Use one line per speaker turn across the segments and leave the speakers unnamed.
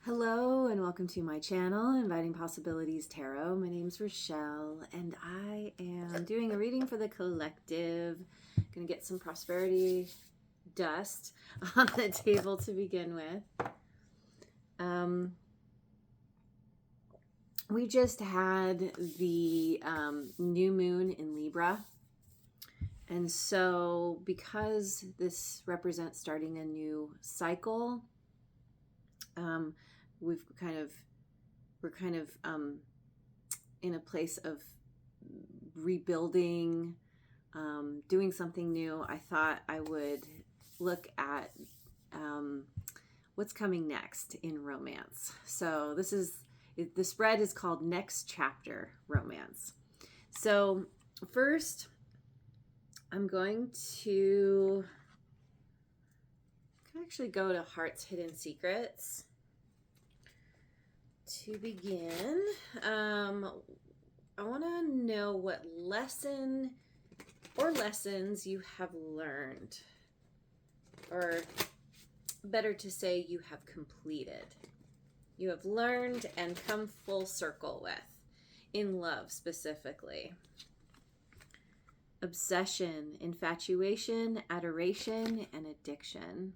Hello and welcome to my channel, Inviting Possibilities Tarot. My name's Rochelle and I am doing a reading for the collective. Gonna get some prosperity dust on the table to begin with. We just had the new moon in Libra. And so because this represents starting a new cycle, we're kind of in a place of rebuilding, doing something new. I thought I would look at what's coming next in romance. So the spread is called Next Chapter Romance. So first, I'm going to actually go to Heart's Hidden Secrets to begin. I want to know what lesson or lessons you have learned, or better to say, you have completed. You have learned and come full circle with, in love specifically. Obsession, infatuation, adoration, and addiction.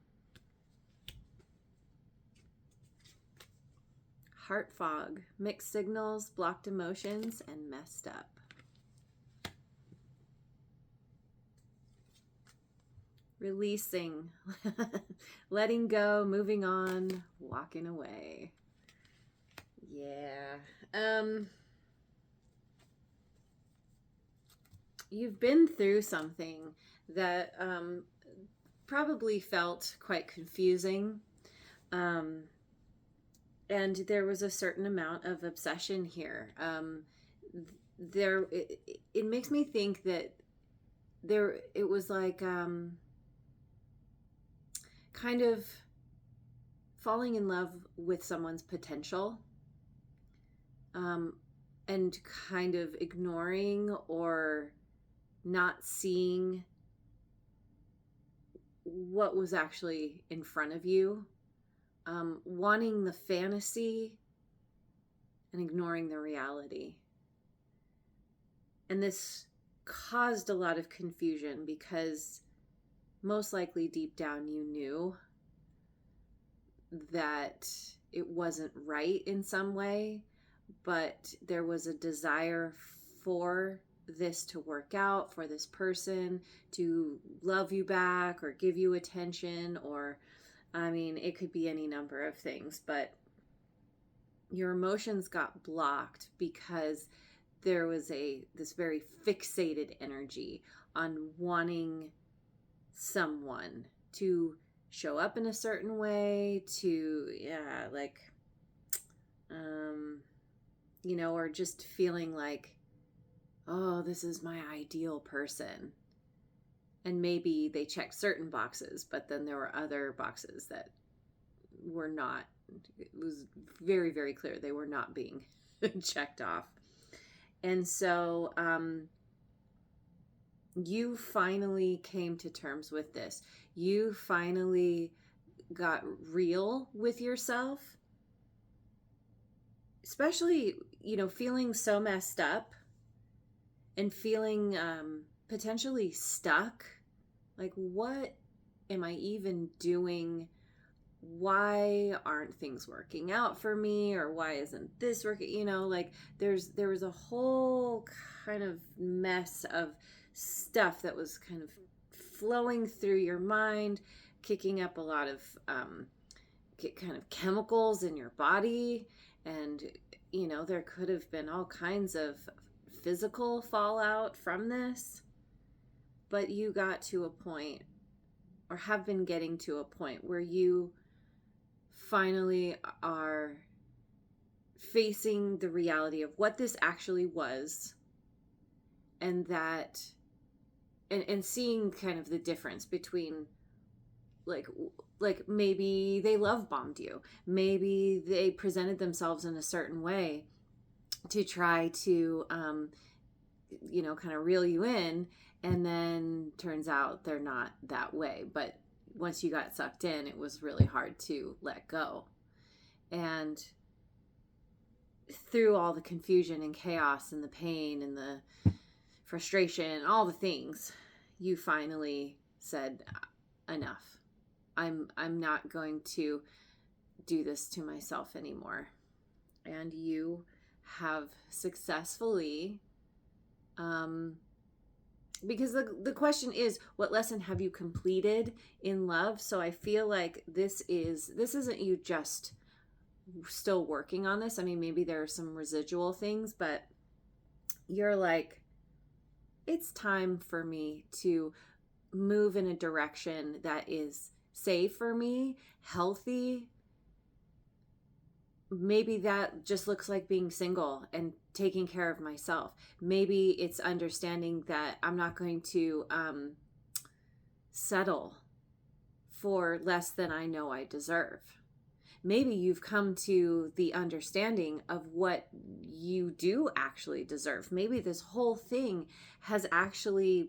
Heart fog, mixed signals, blocked emotions, and messed up. Releasing, letting go, moving on, walking away. Yeah. You've been through something that probably felt quite confusing. And there was a certain amount of obsession here. It makes me think that it was like kind of falling in love with someone's potential, and kind of ignoring or not seeing what was actually in front of you. Wanting the fantasy and ignoring the reality. And this caused a lot of confusion because most likely deep down you knew that it wasn't right in some way, but there was a desire for this to work out, for this person to love you back or give you attention, or it could be any number of things, but your emotions got blocked because there was this very fixated energy on wanting someone to show up in a certain way, to, or just feeling like, oh, this is my ideal person. And maybe they checked certain boxes, but then there were other boxes that were not. It was very, very clear they were not being checked off. And so you finally came to terms with this. You finally got real with yourself, especially, feeling so messed up and feeling potentially stuck. Like, what am I even doing? Why aren't things working out for me? Or why isn't this working? There was a whole kind of mess of stuff that was kind of flowing through your mind, kicking up a lot of kind of chemicals in your body. And, there could have been all kinds of physical fallout from this. But you got to a point, or have been getting to a point, where you finally are facing the reality of what this actually was, and that, and seeing kind of the difference between like maybe they love bombed you, maybe they presented themselves in a certain way to try to kind of reel you in, and then turns out they're not that way. But once you got sucked in, it was really hard to let go. And through all the confusion and chaos and the pain and the frustration and all the things, you finally said, enough. I'm not going to do this to myself anymore. And you have successfully, because the question is, what lesson have you completed in love? So I feel like this isn't you just still working on this. I mean, maybe there are some residual things, but you're like, it's time for me to move in a direction that is safe for me, healthy. Maybe that just looks like being single and taking care of myself. Maybe it's understanding that I'm not going to settle for less than I know I deserve. Maybe you've come to the understanding of what you do actually deserve. Maybe this whole thing has actually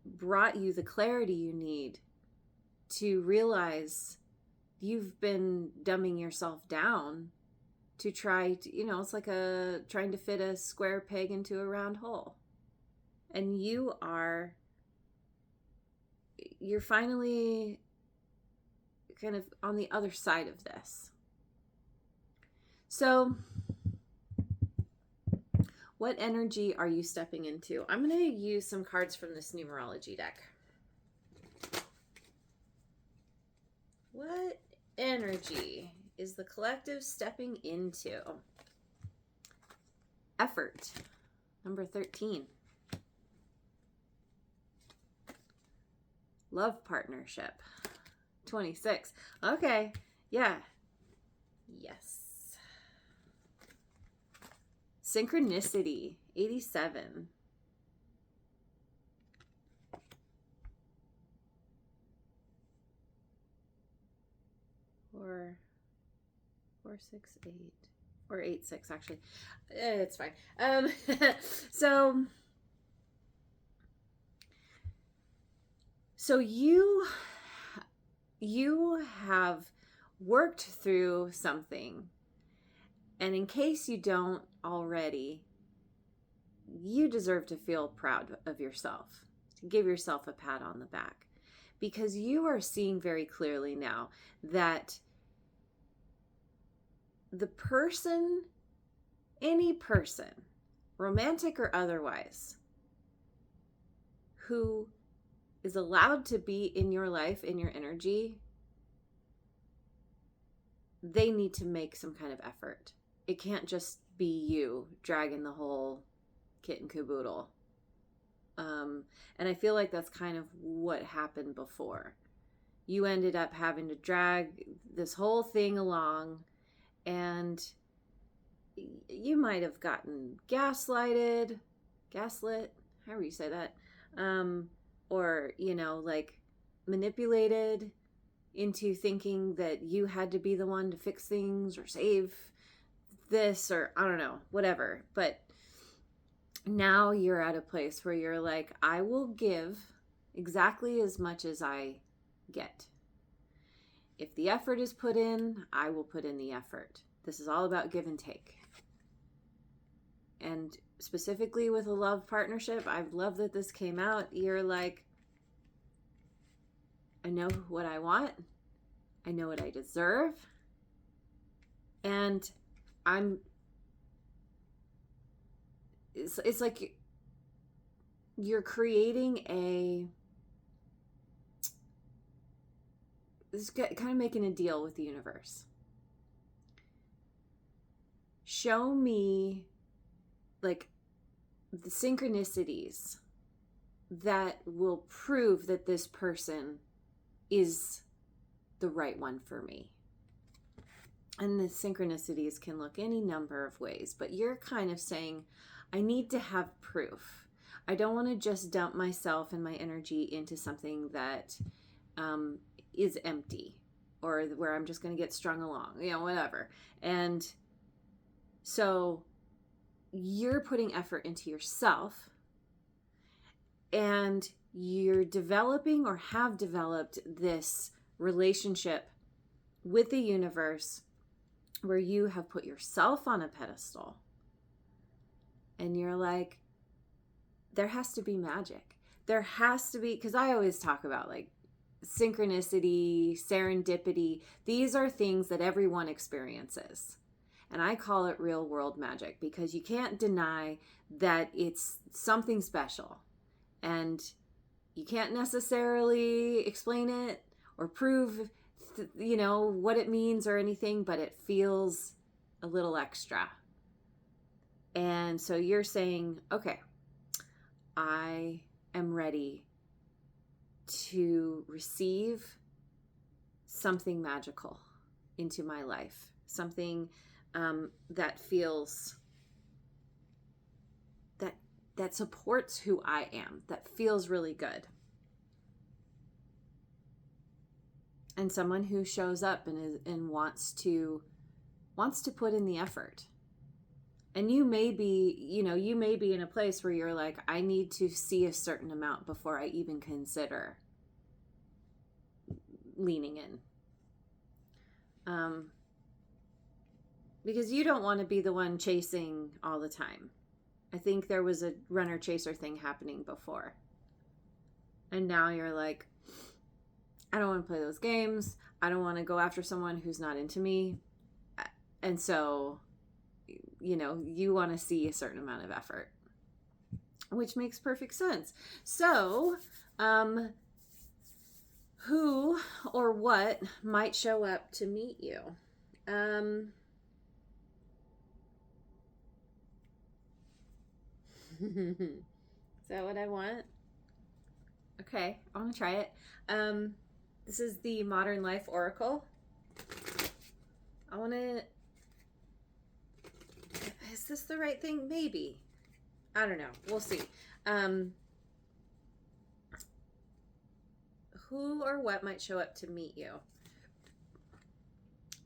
brought you the clarity you need to realize you've been dumbing yourself down to try to, it's like trying to fit a square peg into a round hole. And you're finally kind of on the other side of this. So what energy are you stepping into? I'm going to use some cards from this numerology deck. What energy is the collective stepping into? Effort, number 13. Love partnership, 26. Okay, yeah. Yes. Synchronicity, 87. Or 468 or 86 actually. It's fine. So you have worked through something, and in case you don't already, you deserve to feel proud of yourself, to give yourself a pat on the back, because you are seeing very clearly now that the person, any person, romantic or otherwise, who is allowed to be in your life, in your energy, they need to make some kind of effort. It can't just be you dragging the whole kit and caboodle. And I feel like that's kind of what happened before. You ended up having to drag this whole thing along, and you might have gotten gaslit, however you say that, or, like manipulated into thinking that you had to be the one to fix things or save this, or I don't know, whatever. But now you're at a place where you're like, I will give exactly as much as I get. If the effort is put in, I will put in the effort. This is all about give and take. And specifically with a love partnership, I love that this came out. You're like, I know what I want. I know what I deserve. And it's like you're creating this kind of making a deal with the universe. Show me like the synchronicities that will prove that this person is the right one for me. And the synchronicities can look any number of ways, but you're kind of saying, I need to have proof. I don't want to just dump myself and my energy into something that is empty, or where I'm just going to get strung along, whatever. And so you're putting effort into yourself, and you're developing or have developed this relationship with the universe where you have put yourself on a pedestal and you're like, there has to be magic. There has to be, because I always talk about like synchronicity, serendipity. These are things that everyone experiences. And I call it real world magic because you can't deny that it's something special. And you can't necessarily explain it or prove, what it means or anything, but it feels a little extra. And so you're saying, okay, I am ready to receive something magical into my life, something that feels that supports who I am, that feels really good, and someone who shows up and wants to put in the effort. And you may be in a place where you're like, I need to see a certain amount before I even consider leaning in. Because you don't want to be the one chasing all the time. I think there was a runner chaser thing happening before. And now you're like, I don't want to play those games. I don't want to go after someone who's not into me. And so, you want to see a certain amount of effort, which makes perfect sense. So, who or what might show up to meet you? Is that what I want? Okay, I want to try it. This is the Modern Life Oracle. I want to... Is this the right thing? Maybe. I don't know. We'll see. Who or what might show up to meet you?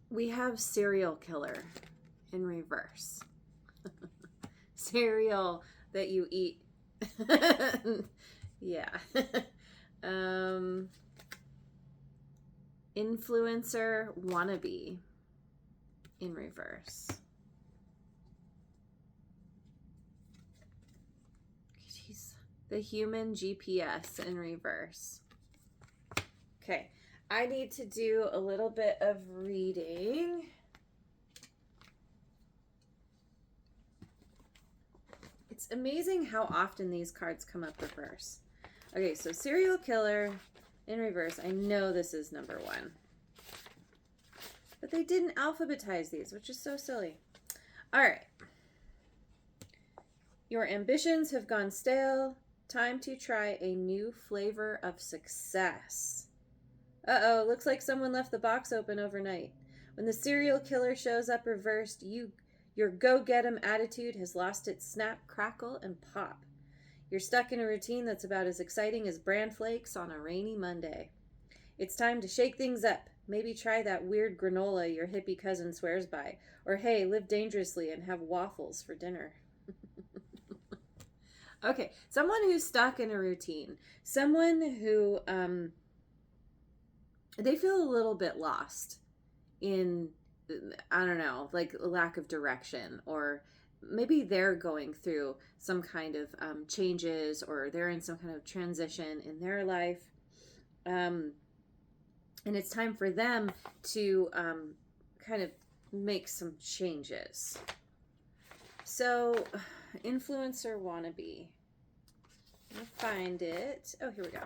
We have serial killer in reverse. Cereal that you eat. Yeah. Influencer wannabe in reverse. Jeez. The human GPS in reverse. Okay. I need to do a little bit of reading. It's amazing how often these cards come up reverse. Okay, so serial killer in reverse. I know this is number 1. But they didn't alphabetize these, which is so silly. All right. Your ambitions have gone stale. Time to try a new flavor of success. Uh-oh, looks like someone left the box open overnight. When the serial killer shows up reversed, your go-get-'em attitude has lost its snap, crackle, and pop. You're stuck in a routine that's about as exciting as bran flakes on a rainy Monday. It's time to shake things up. Maybe try that weird granola your hippie cousin swears by. Or hey, live dangerously and have waffles for dinner. Okay, someone who's stuck in a routine. Someone who, they feel a little bit lost in, I don't know, like a lack of direction, or maybe they're going through some kind of changes, or they're in some kind of transition in their life. And it's time for them to kind of make some changes. So, influencer wannabe. Let me find it. Oh, here we go.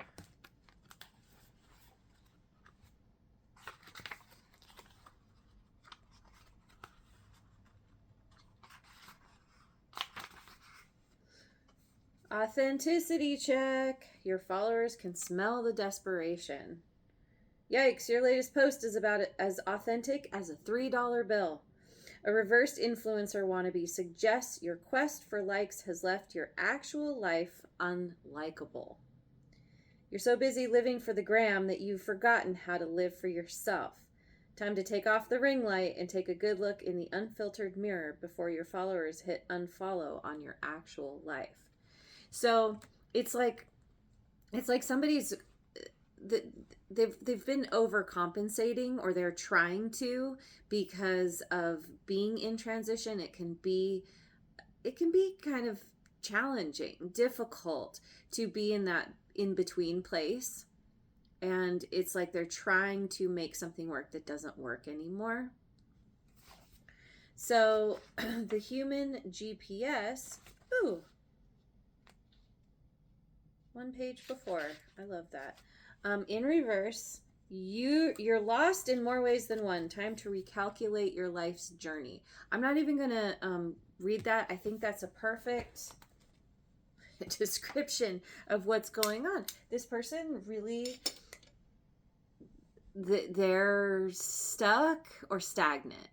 Authenticity check. Your followers can smell the desperation. Yikes, your latest post is about as authentic as a $3 bill. A reversed influencer wannabe suggests your quest for likes has left your actual life unlikable. You're so busy living for the gram that you've forgotten how to live for yourself. Time to take off the ring light and take a good look in the unfiltered mirror before your followers hit unfollow on your actual life. So it's like somebody's they've been overcompensating, or they're trying to, because of being in transition. It can be kind of challenging, difficult to be in that in between place. And it's like they're trying to make something work that doesn't work anymore. So the human GPS, ooh, one page before. I love that. In reverse, you're lost in more ways than one. Time to recalculate your life's journey. I'm not even gonna read that. I think that's a perfect description of what's going on. This person really, they're stuck or stagnant.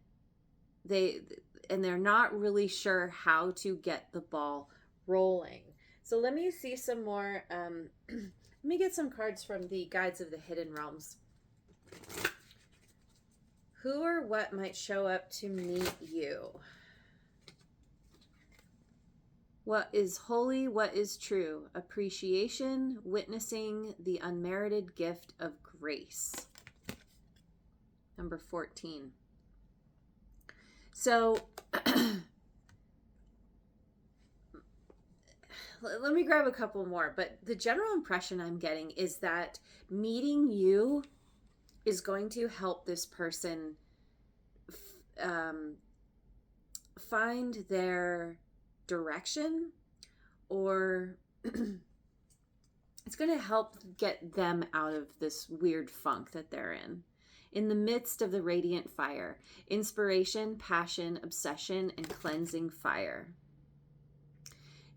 They're not really sure how to get the ball rolling. So let me see some more. Let me get some cards from the Guides of the Hidden Realms. Who or what might show up to meet you? What is holy? What is true? Appreciation, witnessing the unmerited gift of grace. Number 14. So let me grab a couple more, but the general impression I'm getting is that meeting you is going to help this person find their direction, or it's going to help get them out of this weird funk that they're in the midst of the radiant fire. Inspiration, passion, obsession, and cleansing fire.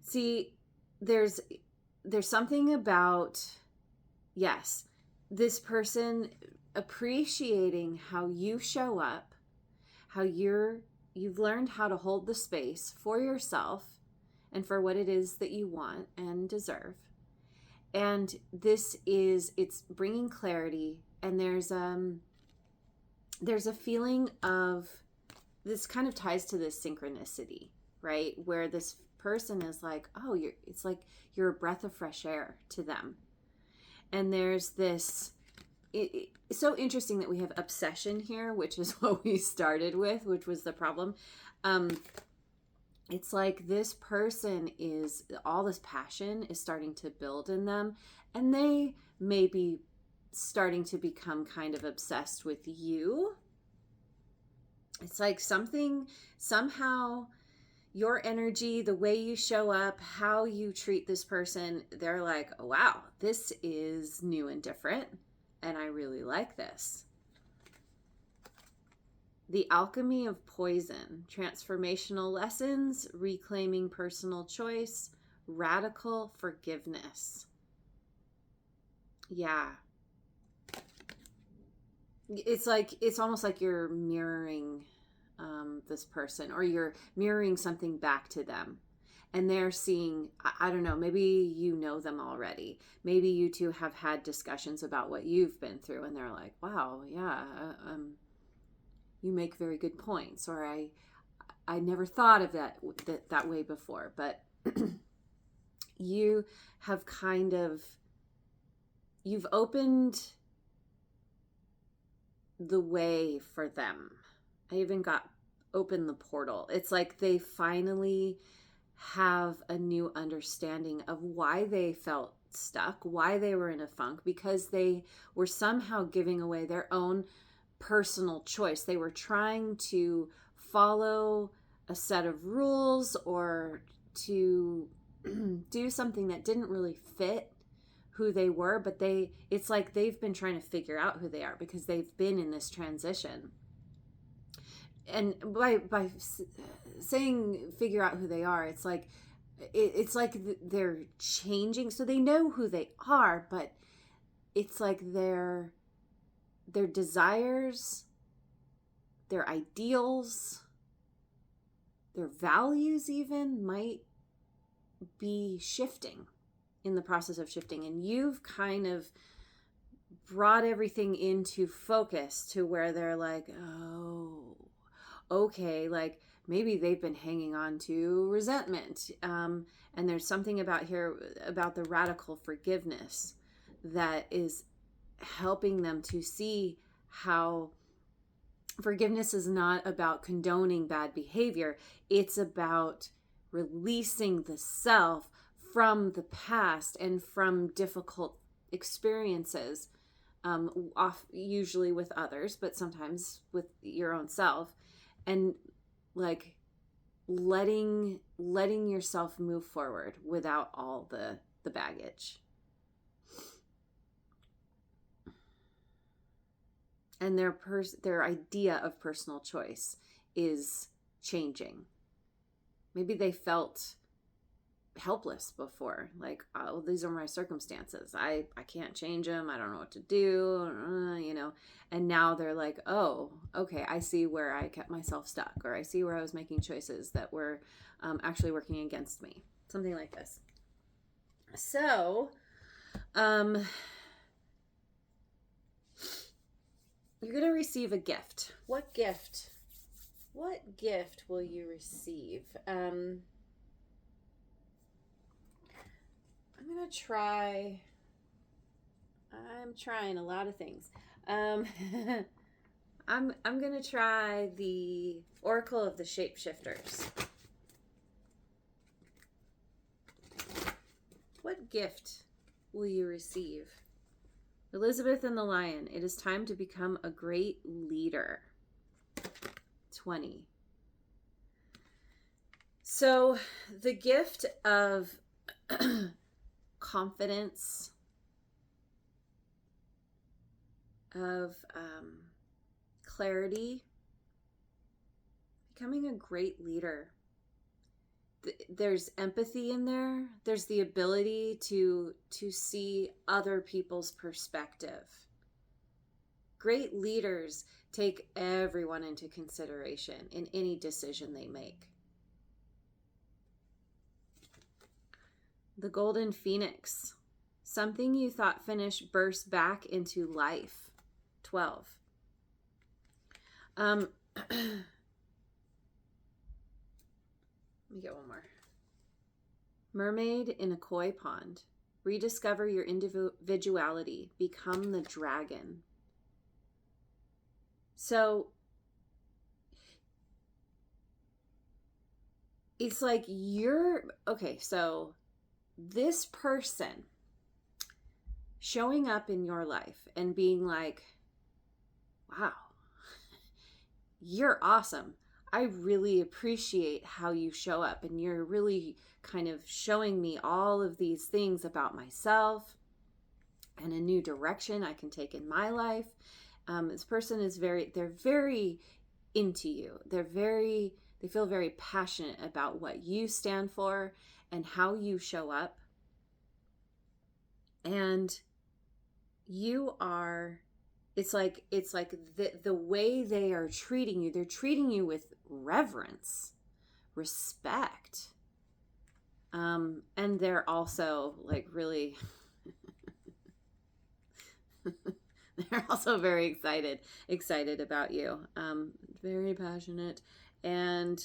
See, there's something about, yes, this person appreciating how you show up, how you've learned how to hold the space for yourself and for what it is that you want and deserve. And it's bringing clarity, and there's a feeling of, this kind of ties to this synchronicity, right? Where this person is like, oh, it's like you're a breath of fresh air to them. And there's this, it's so interesting that we have obsession here, which is what we started with, which was the problem. It's like this person is, all this passion is starting to build in them, and they may be starting to become kind of obsessed with you. It's like somehow your energy, the way you show up, how you treat this person, they're like, oh, wow, this is new and different, and I really like this. The alchemy of poison, transformational lessons, reclaiming personal choice, radical forgiveness. Yeah. It's almost like you're mirroring this person, or you're mirroring something back to them, and they're seeing, I don't know, maybe you know them already, maybe you two have had discussions about what you've been through, and they're like, wow, yeah, you make very good points, or I never thought of that way before. But you have you've opened the way for them. I even got open the portal. It's like they finally have a new understanding of why they felt stuck, why they were in a funk, because they were somehow giving away their own personal choice. They were trying to follow a set of rules, or to do something that didn't really fit who they were, but it's like they've been trying to figure out who they are, because they've been in this transition. And by saying figure out who they are, it's like they're changing, so they know who they are, but it's like their desires, their ideals, their values even might be shifting, in the process of shifting. And you've kind of brought everything into focus to where they're like, oh, okay, like maybe they've been hanging on to resentment. And there's something about here about the radical forgiveness that is helping them to see how forgiveness is not about condoning bad behavior. It's about releasing the self from the past and from difficult experiences, usually with others, but sometimes with your own self, and like letting yourself move forward without all the baggage. And their idea of personal choice is changing. Maybe they felt helpless before, like, oh, these are my circumstances, I can't change them, I don't know what to do, and now they're like, oh, okay, I see where I kept myself stuck, or I see where I was making choices that were actually working against me, something like this. So you're gonna receive a gift. What gift will you receive? I'm trying a lot of things. I'm gonna try the Oracle of the Shapeshifters. What gift will you receive? Elizabeth and the Lion. It is time to become a great leader. 20. So the gift of confidence, of clarity, becoming a great leader. There's empathy in there. There's the ability to see other people's perspective. Great leaders take everyone into consideration in any decision they make. The Golden Phoenix. Something you thought finished burst back into life. 12. Let me get one more. Mermaid in a koi pond. Rediscover your individuality. Become the dragon. So it's like so this person showing up in your life and being like, wow, you're awesome. I really appreciate how you show up, and you're really kind of showing me all of these things about myself and a new direction I can take in my life. This person is they're very into you. They feel very passionate about what you stand for and how you show up. And it's like the way they are treating you, they're treating you with reverence, respect. And they're also like really, they're also very excited about you. Very passionate. And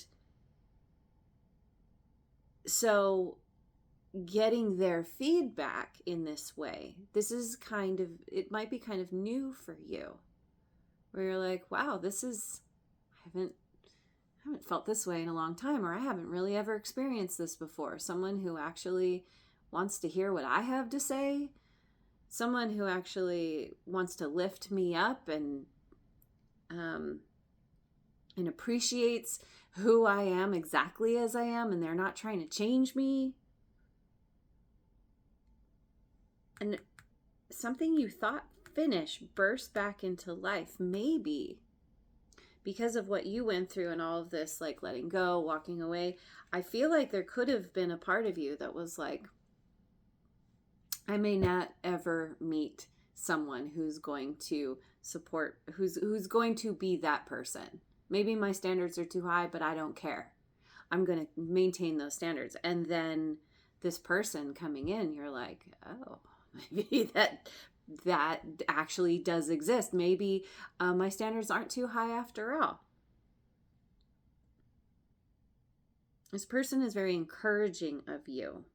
so getting their feedback in this way, it might be kind of new for you, where you're like, wow, I haven't felt this way in a long time, or I haven't really ever experienced this before. Someone who actually wants to hear what I have to say, someone who actually wants to lift me up and appreciates who I am exactly as I am, and they're not trying to change me. And something you thought finished burst back into life, maybe because of what you went through and all of this, like letting go, walking away. I feel like there could have been a part of you that was like, I may not ever meet someone who's going to support, who's going to be that person. Maybe my standards are too high, but I don't care. I'm going to maintain those standards. And then this person coming in, you're like, oh, maybe that actually does exist. Maybe my standards aren't too high after all. This person is very encouraging of you.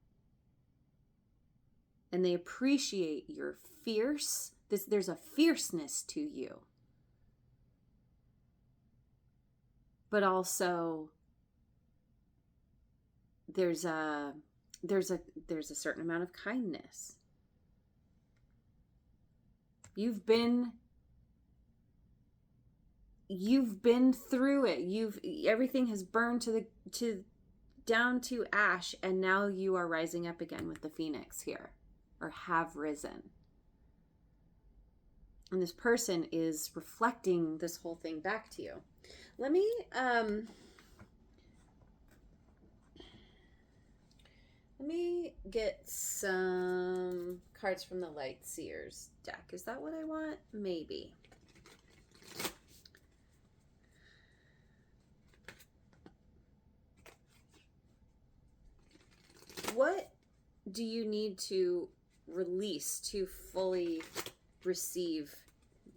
And they appreciate your fierce there's a fierceness to you. But also there's a certain amount of kindness. You've been through it. Everything has burned to down to ash, and now you are rising up again with the phoenix here, or have risen. And this person is reflecting this whole thing back to you. Let me get some cards from the Light Seers deck. Is that what I want? Maybe. What do you need to release to fully receive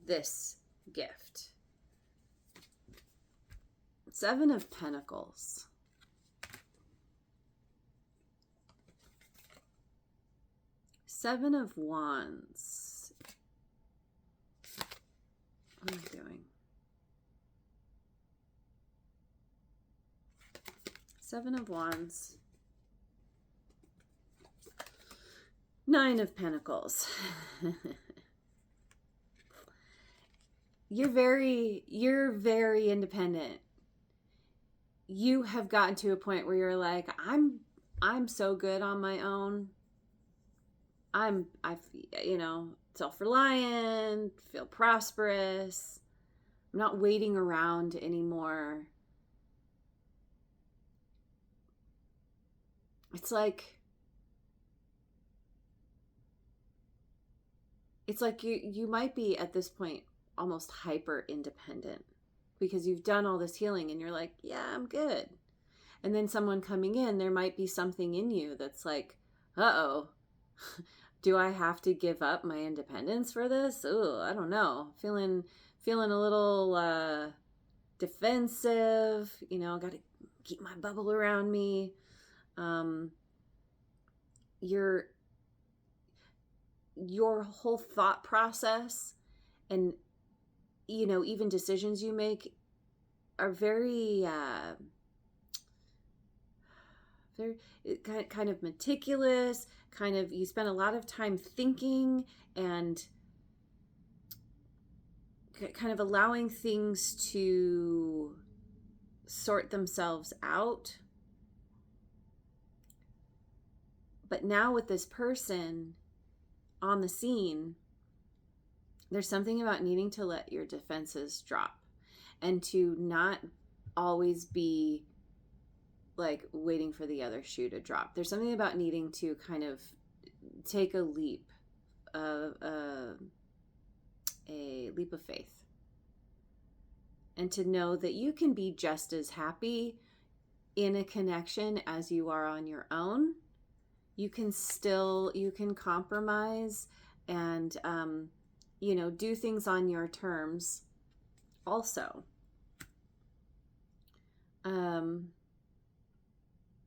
this gift? 7 of Pentacles. Seven of Wands. What am I doing? 7 of Wands. 9 of Pentacles. You're very independent. You have gotten to a point where you're like, I'm so good on my own. I self-reliant, feel prosperous. I'm not waiting around anymore. It's like you might be at this point almost hyper independent because you've done all this healing and you're like, yeah, I'm good. And then someone coming in, there might be something in you that's like, uh-oh, do I have to give up my independence for this? Oh, I don't know. Feeling a little defensive, got to keep my bubble around me. Your whole thought process and even decisions you make are very kind of meticulous. You spend a lot of time thinking and kind of allowing things to sort themselves out. But now with this person on the scene, there's something about needing to let your defenses drop and to not always be like waiting for the other shoe to drop. There's something about needing to kind of take a leap of a leap of faith, and to know that you can be just as happy in a connection as you are on your own. You can compromise and do things on your terms also.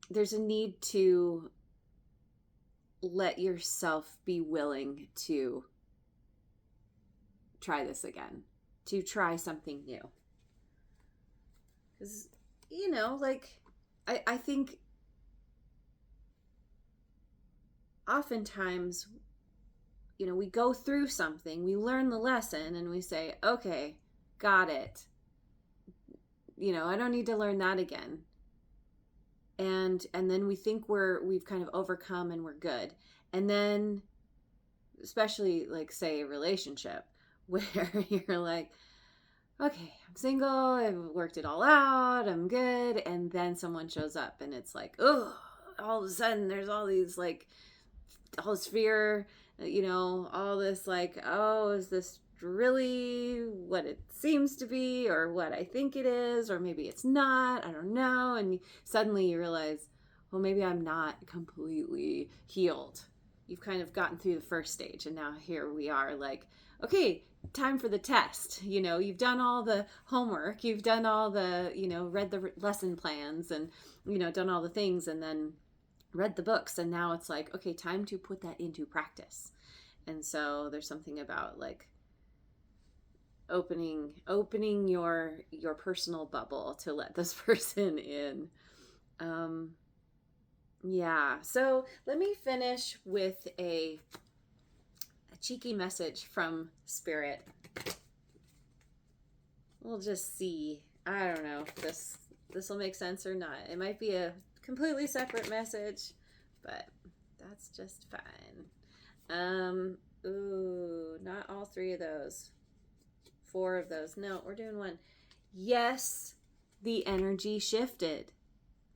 There's a need to let yourself be willing to try this again, to try something new. Because, I think oftentimes, we go through something, we learn the lesson, and we say, okay, got it. I don't need to learn that again. And then we think we've kind of overcome and we're good. And then, especially like say a relationship where you're like, okay, I'm single, I've worked it all out, I'm good. And then someone shows up and it's like, oh, all of a sudden there's all these like, all this fear, all this like, oh, is this really what it seems to be or what I think it is, or maybe it's not, I don't know. And suddenly you realize, well, maybe I'm not completely healed. You've kind of gotten through the first stage and now here we are like, okay, time for the test. You've done all the homework, you've done all the, read the lesson plans and, done all the things and then read the books. And now it's like, okay, time to put that into practice. And so there's something about like opening your personal bubble to let this person in. Yeah, so let me finish with a cheeky message from Spirit. We'll just see. I don't know if this will make sense or not. It might be a completely separate message, but that's just fine. Ooh, not all three of those. 4 of those. No, we're doing 1. Yes, the energy shifted.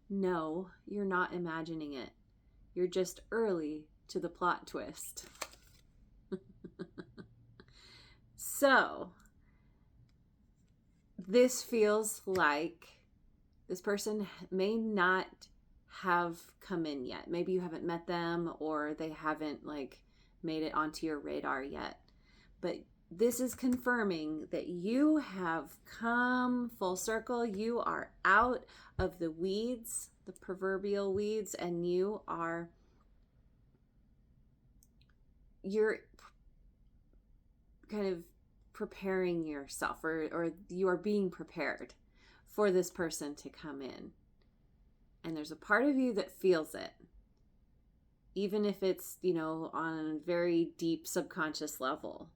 No, you're not imagining it. You're just early to the plot twist. So, this feels like this person may not have come in yet. Maybe you haven't met them, or they haven't like made it onto your radar yet. But this is confirming that you have come full circle. You are out of the weeds, the proverbial weeds, and you're kind of preparing yourself, or you are being prepared for this person to come in. And there's a part of you that feels it, even if it's, on a very deep subconscious level.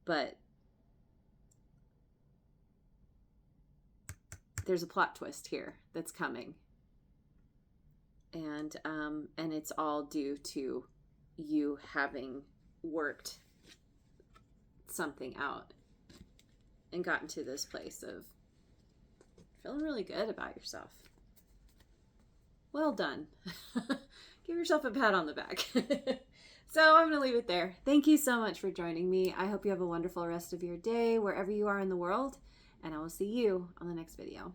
But there's a plot twist here that's coming. And it's all due to you having worked something out and gotten to this place of feeling really good about yourself. Well done. Give yourself a pat on the back. So I'm going to leave it there. Thank you so much for joining me. I hope you have a wonderful rest of your day wherever you are in the world, and I will see you on the next video.